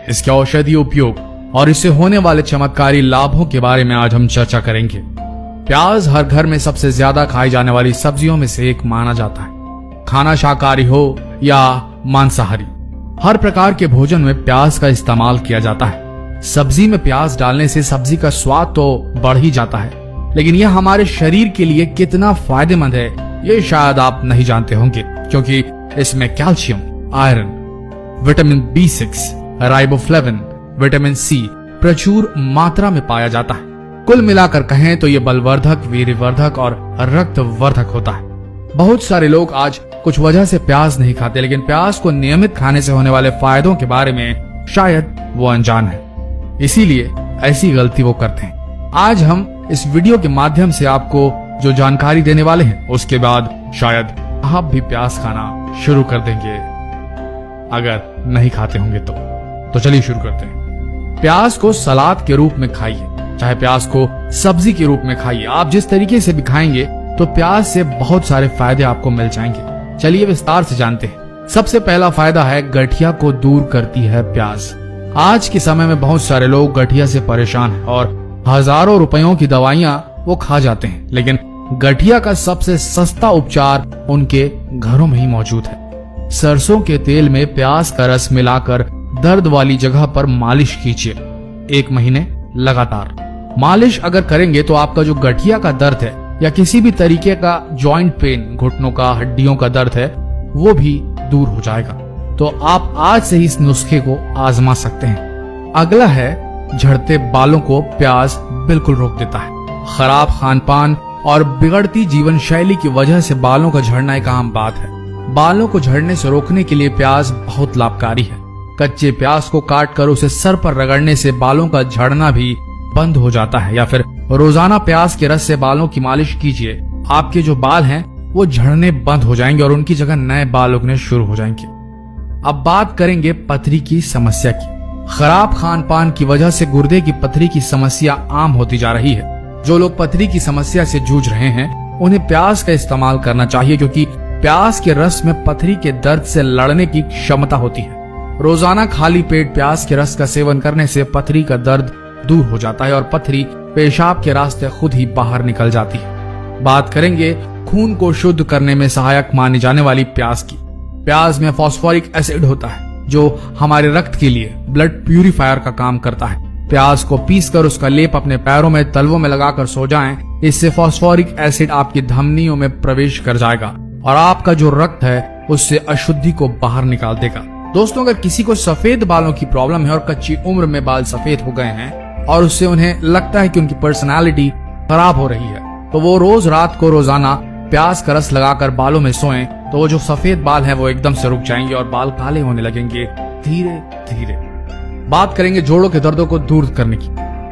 इसके औषधीय उपयोग और इससे होने वाले चमत्कारी लाभों के बारे में आज हम चर्चा करेंगे। प्याज हर घर में सबसे ज्यादा खाई जाने वाली सब्जियों में से एक माना जाता है। खाना शाकाहारी हो या मांसाहारी, हर प्रकार के भोजन में प्याज का इस्तेमाल किया जाता है। सब्जी में प्याज डालने से सब्जी का स्वाद तो बढ़ ही जाता है, लेकिन यह हमारे शरीर के लिए कितना फायदेमंद है ये शायद आप नहीं जानते होंगे, क्योंकि इसमें calcium, iron, vitamin B6, riboflavin, vitamin C प्रचुर मात्रा में पाया जाता है। कुल मिलाकर कहें तो ये बलवर्धक, वीर्यवर्धक और रक्तवर्धक होता है। बहुत सारे लोग आज कुछ वजह से प्याज नहीं खाते, लेकिन प्याज को नियमित खाने से होने वाले फायदों के बारे में शायद वो अनजान है, इसीलिए ऐसी गलती वो करते हैं। आज हम इस वीडियो के माध्यम से आपको जो जानकारी देने वाले हैं, उसके बाद शायद आप भी प्याज खाना शुरू कर देंगे अगर नहीं खाते होंगे तो चलिए शुरू करते हैं। प्याज को सलाद के रूप में खाइए, चाहे प्याज को सब्जी के रूप में खाइए। आप जिस तरीके से भी खाएंगे तो प्याज से बहुत सारे फायदे आपको मिल जाएंगे। चलिए विस्तार से जानते हैं। सबसे पहला फायदा है गठिया को दूर करती है प्याज। आज के समय में बहुत सारे लोग गठिया से परेशान हैं और हजारों रुपयों की दवाइयां वो खा जाते हैं, लेकिन गठिया का सबसे सस्ता उपचार उनके घरों में ही मौजूद है। सरसों के तेल में प्याज का रस मिलाकर दर्द वाली जगह पर मालिश कीजिए 1 महीने लगातार। मालिश अगर करेंगे तो आपका जो गठिया का दर्द है या किसी भी तरीके का जॉइंट पेन, घुटनों का, हड्डियों का दर्द है, वो भी दूर हो जाएगा। तो आप आज से ही इस नुस्खे को आजमा सकते हैं। अगला है झड़ते बालों को प्याज बिल्कुल रोक देता है। खराब खानपान और बिगड़ती जीवन शैली की वजह से बालों का झड़ना एक आम बात है। बालों को झड़ने से रोकने के लिए प्याज बहुत लाभकारी है। कच्चे प्याज को काट कर उसे सर पर रगड़ने से बालों का झड़ना भी बंद हो जाता है, या फिर रोजाना प्याज के रस से बालों की मालिश कीजिए। आपके जो बाल हैं वो झड़ने बंद हो जाएंगे और उनकी जगह नए बाल उगने शुरू हो जाएंगे। अब बात करेंगे पथरी की समस्या की। खराब खानपान की वजह से गुर्दे की पथरी की समस्या आम होती जा रही है। जो लोग पथरी की समस्या से जूझ रहे हैं उन्हें प्याज का इस्तेमाल करना चाहिए, क्योंकि प्याज के रस में पथरी के दर्द से लड़ने की क्षमता होती है। रोजाना खाली पेट प्याज के रस का सेवन करने से पथरी का दर्द दूर हो जाता है और पथरी पेशाब के रास्ते खुद ही बाहर निकल जाती है। बात करेंगे खून को शुद्ध करने में सहायक मानी जाने वाली प्याज की। प्याज में फास्फोरिक एसिड होता है जो हमारे रक्त के लिए ब्लड प्यूरिफायर का काम करता है। प्याज को पीसकर उसका लेप अपने पैरों में, तलवों में लगाकर सो जाएं। इससे फास्फोरिक एसिड आपकी धमनियों में प्रवेश कर जाएगा और आपका जो रक्त है उससे अशुद्धि को बाहर निकाल देगा। दोस्तों, अगर किसी को सफेद बालों की प्रॉब्लम है और कच्ची उम्र में बाल सफेद हो गए हैं और उससे उन्हें लगता है कि उनकी पर्सनालिटी खराब हो रही है, तो वो रोज रात को रोजाना प्याज का रस लगाकर बालों में सोएं, तो वो जो सफेद बाल हैं वो एकदम से रुक जाएंगे और बाल काले होने लगेंगे धीरे धीरे। बात करेंगे जोड़ों के दर्दों को दूर करने की।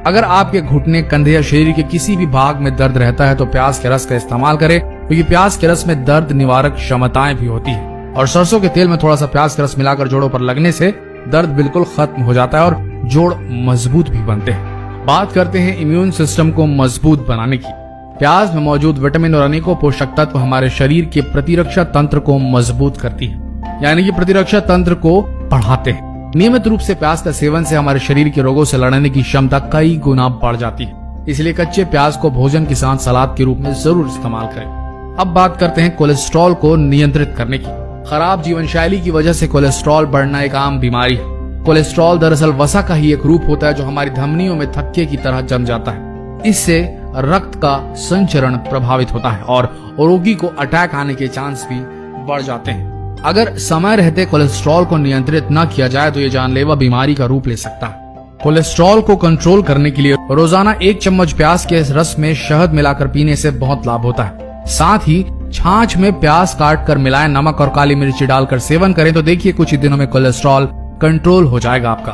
अगर आपके घुटने, कंधे या शरीर के किसी भी भाग में दर्द रहता है तो प्याज के रस का इस्तेमाल करें, क्योंकि प्याज के रस में दर्द निवारक क्षमताएं भी होती है और सरसों के तेल में थोड़ा सा प्याज का रस मिलाकर जोड़ों पर लगने से दर्द बिल्कुल खत्म हो जाता है और जोड़ मजबूत भी बनते हैं। बात करते हैं इम्यून सिस्टम को मजबूत बनाने की। प्याज में मौजूद विटामिन और अनेकों पोषक तत्व हमारे शरीर के प्रतिरक्षा तंत्र को मजबूत करती है, यानी कि प्रतिरक्षा तंत्र को बढ़ाते हैं। नियमित रूप से प्याज का सेवन से हमारे शरीर के रोगों से लड़ने की क्षमता कई गुना बढ़ जाती है। इसलिए कच्चे प्याज को भोजन के साथ सलाद के रूप में जरूर इस्तेमाल करें। अब बात करते हैं कोलेस्ट्रॉल को नियंत्रित करने की। खराब जीवन शैली की वजह से कोलेस्ट्रॉल बढ़ना एक आम बीमारी है। कोलेस्ट्रॉल दरअसल वसा का ही एक रूप होता है जो हमारी धमनियों में थक्के की तरह जम जाता है। इससे रक्त का संचरण प्रभावित होता है और रोगी को अटैक आने के चांस भी बढ़ जाते हैं। अगर समय रहते कोलेस्ट्रॉल को नियंत्रित न किया जाए तो ये जानलेवा बीमारी का रूप ले सकता है। कोलेस्ट्रॉल को कंट्रोल करने के लिए रोजाना 1 चम्मच प्याज के रस में शहद मिलाकर पीने से बहुत लाभ होता है। साथ ही छाछ में प्याज काट कर मिलाएं, नमक और काली मिर्ची डालकर सेवन करें तो देखिए कुछ ही दिनों में कोलेस्ट्रॉल कंट्रोल हो जाएगा आपका।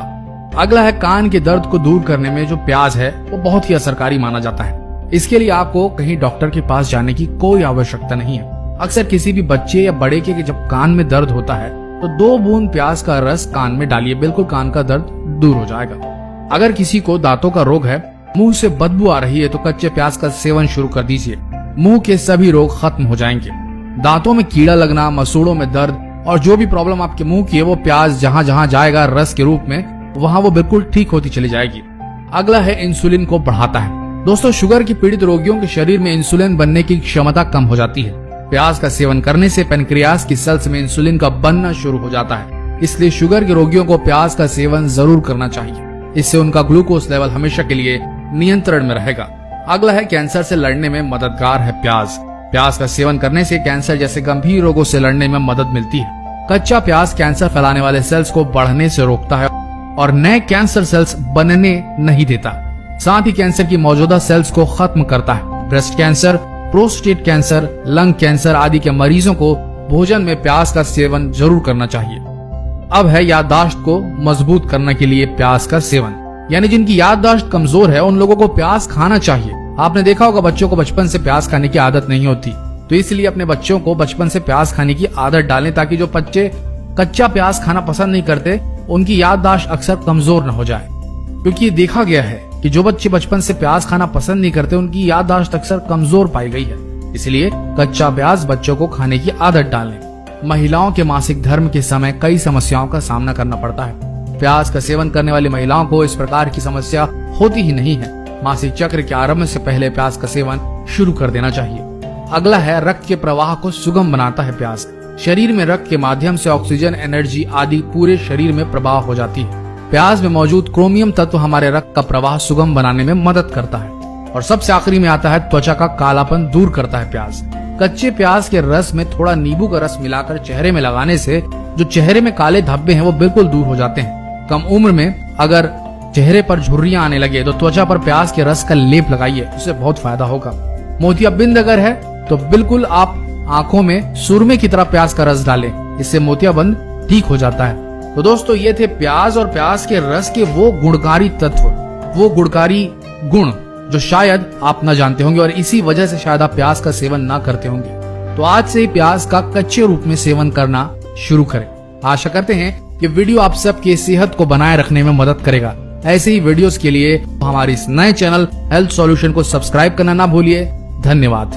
अगला है कान के दर्द को दूर करने में जो प्याज है वो बहुत ही असरकारी माना जाता है। इसके लिए आपको कहीं डॉक्टर के पास जाने की कोई आवश्यकता नहीं है। अक्सर किसी भी बच्चे या बड़े के जब कान में दर्द होता है तो 2 बूंद प्याज का रस कान में डालिए, बिल्कुल कान का दर्द दूर हो जाएगा। अगर किसी को दांतों का रोग है, मुंह से बदबू आ रही है तो कच्चे प्याज का सेवन शुरू कर दीजिए। मुंह के सभी रोग खत्म हो जाएंगे। दांतों में कीड़ा लगना, मसूड़ों में दर्द और जो भी प्रॉब्लम आपके मुंह की है वो प्याज जहां जहां जाएगा रस के रूप में वहां वो बिल्कुल ठीक होती चली जाएगी। अगला है इंसुलिन को बढ़ाता है। दोस्तों, शुगर की पीड़ित रोगियों के शरीर में इंसुलिन बनने की क्षमता कम हो जाती है। प्याज का सेवन करने से पेनक्रियास की सेल्स में इंसुलिन का बनना शुरू हो जाता है। इसलिए शुगर के रोगियों को प्याज का सेवन जरूर करना चाहिए। इससे उनका ग्लूकोज लेवल हमेशा के लिए नियंत्रण में रहेगा। अगला है कैंसर से लड़ने में मददगार है प्याज। प्याज का सेवन करने से कैंसर जैसे गंभीर रोगों से लड़ने में मदद मिलती है। कच्चा प्याज कैंसर फैलाने वाले सेल्स को बढ़ने से रोकता है और नए कैंसर सेल्स बनने नहीं देता। साथ ही कैंसर की मौजूदा सेल्स को खत्म करता है। Breast cancer, prostate cancer, lung cancer आदि के मरीजों को भोजन में प्याज का सेवन जरूर करना चाहिए। अब है याददाश्त को मजबूत करने के लिए प्याज का सेवन। यानी जिनकी याददाश्त कमजोर है उन लोगों को प्याज खाना चाहिए। आपने देखा होगा बच्चों को बचपन से प्याज खाने की आदत नहीं होती, तो इसलिए अपने बच्चों को बचपन से प्याज खाने की आदत डालें ताकि जो बच्चे कच्चा प्याज खाना पसंद नहीं करते उनकी याददाश्त अक्सर कमजोर न हो जाए। क्योंकि ये देखा गया है कि जो बच्चे बचपन से प्याज खाना पसंद नहीं करते उनकी याददाश्त अक्सर कमजोर पाई गई है। इसलिए कच्चा प्याज बच्चों को खाने की आदत डालें। महिलाओं के मासिक धर्म के समय कई समस्याओं का सामना करना पड़ता है। प्याज का सेवन करने वाली महिलाओं को इस प्रकार की समस्या होती ही नहीं है। मासिक चक्र के आरंभ से पहले प्याज का सेवन शुरू कर देना चाहिए। अगला है रक्त के प्रवाह को सुगम बनाता है प्याज। शरीर में रक्त के माध्यम से ऑक्सीजन, एनर्जी आदि पूरे शरीर में प्रवाह हो जाती है। प्याज में मौजूद क्रोमियम तत्व हमारे रक्त का प्रवाह सुगम बनाने में मदद करता है। और सबसे आखिरी में आता है त्वचा का कालापन दूर करता है प्याज। कच्चे प्याज के रस में थोड़ा नींबू का रस मिलाकर चेहरे में लगाने से जो चेहरे में काले धब्बे हैं वो बिल्कुल दूर हो जाते हैं। कम उम्र में अगर चेहरे पर झुर्रियां आने लगे तो त्वचा पर प्याज के रस का लेप लगाइए, उससे बहुत फायदा होगा। मोतियाबिंद अगर है तो बिल्कुल आप आंखों में सुरमे की तरह प्याज का रस डालें, इससे मोतियाबिंद ठीक हो जाता है। तो दोस्तों, ये थे प्याज और प्याज के रस के वो गुणकारी तत्व, वो गुणकारी गुण जो शायद आप न जानते होंगे और इसी वजह से शायद आप प्याज का सेवन ना करते होंगे। तो आज से ही प्याज का कच्चे रूप में सेवन करना शुरू करें। आशा करते हैं कि वीडियो आप सबकी सेहत को बनाए रखने में मदद करेगा। ऐसे ही वीडियोस के लिए हमारे इस नए चैनल हेल्थ सॉल्यूशन को सब्सक्राइब करना ना भूलिए। धन्यवाद।